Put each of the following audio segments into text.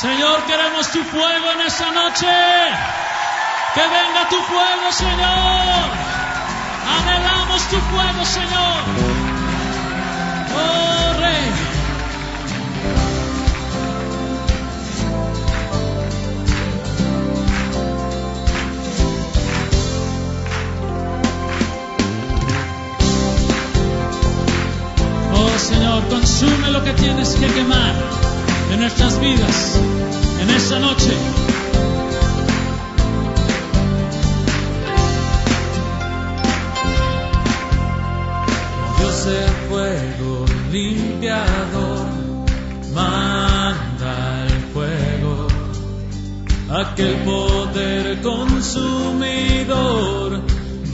Señor, queremos tu fuego en esta noche. Que venga tu fuego, Señor. Anhelamos tu fuego, Señor. Oh, Rey. Oh, Señor, consume lo que tienes que quemar en nuestras vidas en esta noche. Dios el fuego limpiador, manda el fuego, aquel poder consumidor,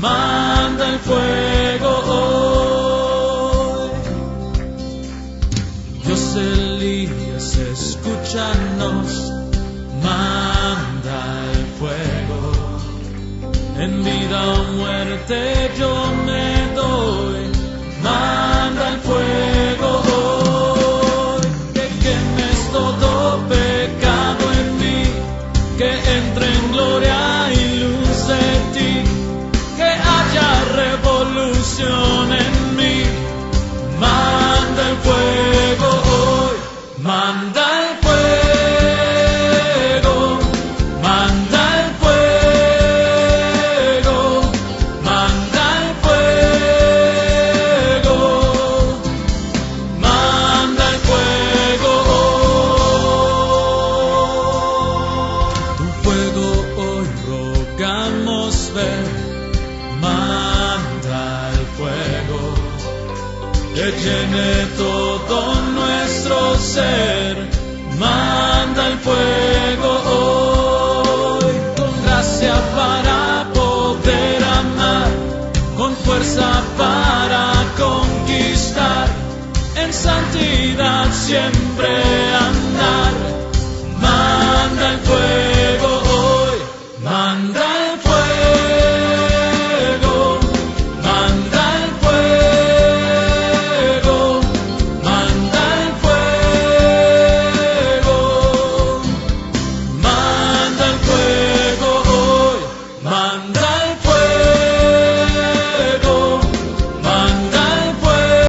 manda el fuego hoy. Dios Elías, escúchanos, manda el fuego, en vida o muerte yo me doy, manda el fuego hoy, que quemes todo pecado en mí, que entre en gloria y luz de ti, que haya revolución en mí, manda el fuego hoy, manda el fuego, manda el fuego, manda el fuego, manda el fuego hoy. Tu fuego hoy rogamos ver, manda el fuego, que llene todo nuestro ser, manda el fuego hoy, con gracia para poder amar, con fuerza para conquistar, en santidad siempre